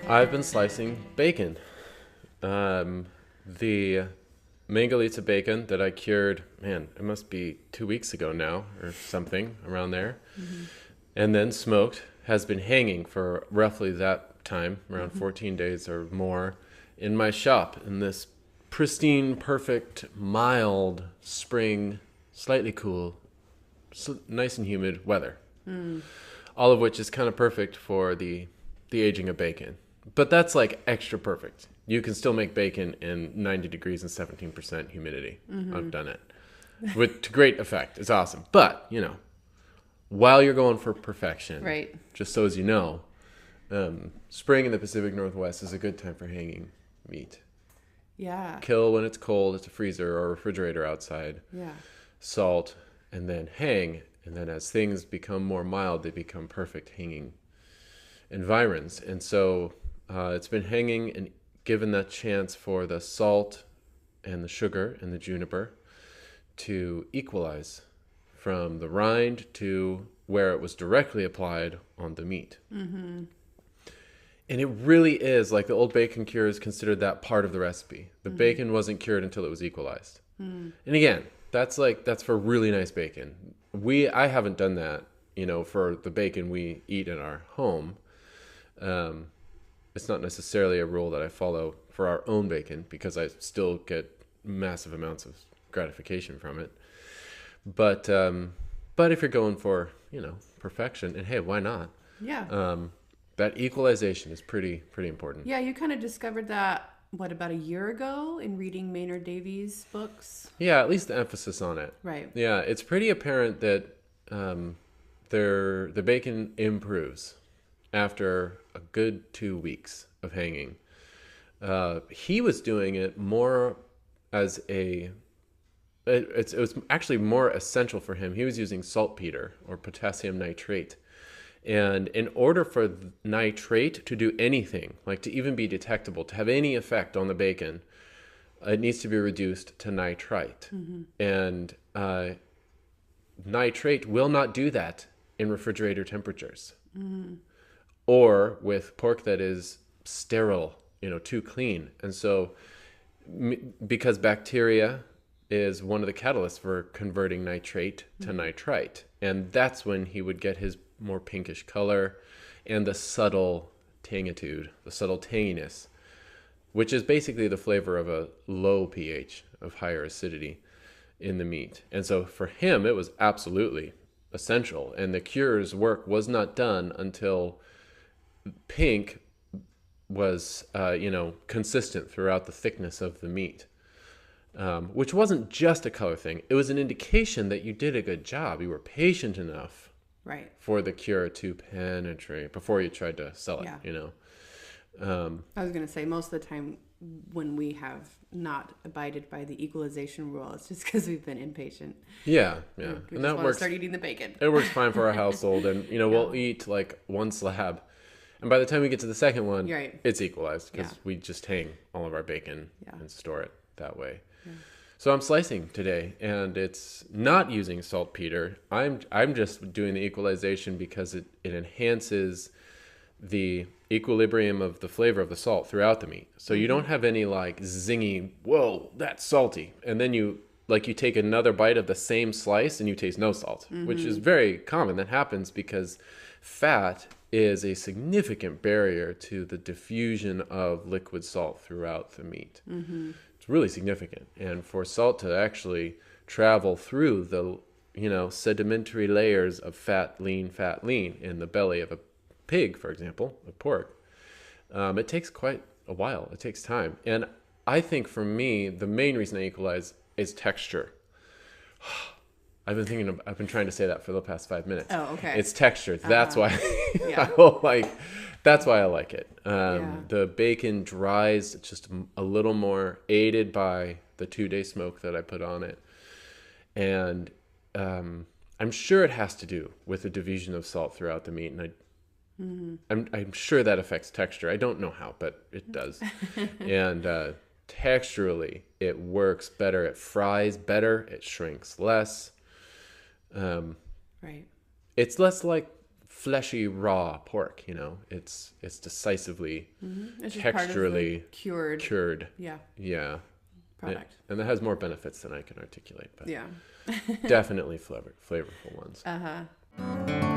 I've been slicing bacon. The Mangalitsa bacon that I cured, man, it must be 2 weeks ago now or something around there. Mm-hmm. And then smoked, has been hanging for roughly that time, around 14 days or more, in my shop in this pristine, perfect, mild spring, slightly cool, nice and humid weather. All of which is kind of perfect for the aging of bacon. But that's like extra perfect. You can still make bacon in 90 degrees and 17% humidity. I've done it to great effect. It's awesome. But, while you're going for perfection, right? Just so as you know, spring in the Pacific Northwest is a good time for hanging meat. Yeah. Kill when it's cold. It's a freezer or refrigerator outside. Yeah. Salt, and then hang. And then as things become more mild, they become perfect hanging environs. And so it's been hanging and given that chance for the salt and the sugar and the juniper to equalize from the rind to where it was directly applied on the meat. Mm-hmm. And it really is, like the old bacon cures considered that part of the recipe. The bacon wasn't cured until it was equalized. And again, that's for really nice bacon. I haven't done that, for the bacon we eat in our home. It's not necessarily a rule that I follow for our own bacon because I still get massive amounts of gratification from it. But if you're going for, perfection, and hey, why not? Yeah. That equalization is pretty important. Yeah, you kind of discovered that, about a year ago in reading Maynard Davies' books? Yeah, at least the emphasis on it. Right. Yeah, it's pretty apparent that the bacon improves after a good 2 weeks of hanging. He was doing it more as it was actually more essential for him. He was using saltpeter or potassium nitrate. And in order for nitrate to do anything, like to even be detectable, to have any effect on the bacon, it needs to be reduced to nitrite. Mm-hmm. And nitrate will not do that in refrigerator temperatures. Mm-hmm. Or with pork that is sterile, too clean. And so because bacteria is one of the catalysts for converting nitrate to nitrite. And that's when he would get his more pinkish color and the subtle tangitude, the subtle tanginess, which is basically the flavor of a low pH, of higher acidity in the meat. And so for him, it was absolutely essential. And the cure's work was not done until pink was, consistent throughout the thickness of the meat. Which wasn't just a color thing. It was an indication that you did a good job. You were patient enough, right, for the cure to penetrate before you tried to sell it. Yeah. I was going to say, most of the time when we have not abided by the equalization rule, it's just because we've been impatient. Yeah. We and just that want works. to start eating the bacon. It works fine for our household, and we'll eat like one slab, and by the time we get to the second one, right, it's equalized because we just hang all of our bacon and store it that way. Yeah. So I'm slicing today, and it's not using saltpeter. I'm just doing the equalization because it enhances the equilibrium of the flavor of the salt throughout the meat. So you don't have any like zingy, whoa, that's salty. And then you take another bite of the same slice and you taste no salt, which is very common. That happens because fat is a significant barrier to the diffusion of liquid salt throughout the meat. Mm-hmm. Really significant. And for salt to actually travel through the sedimentary layers of fat lean in the belly of a pig, for example, a pork, it takes quite a while. It takes time. And I think for me, the main reason I equalize is texture. I've been trying to say that for the past 5 minutes. Oh, okay. It's texture. That's why Yeah. that's why I like it. The bacon dries just a little more, aided by the 2-day smoke that I put on it. And I'm sure it has to do with the diffusion of salt throughout the meat. And I'm sure that affects texture. I don't know how, but it does. And texturally, it works better. It fries better. It shrinks less. Right. It's less like fleshy raw pork. It's decisively It's just texturally part of the cured. Yeah. Product. And that has more benefits than I can articulate, but Yeah. definitely flavorful ones. Uh-huh.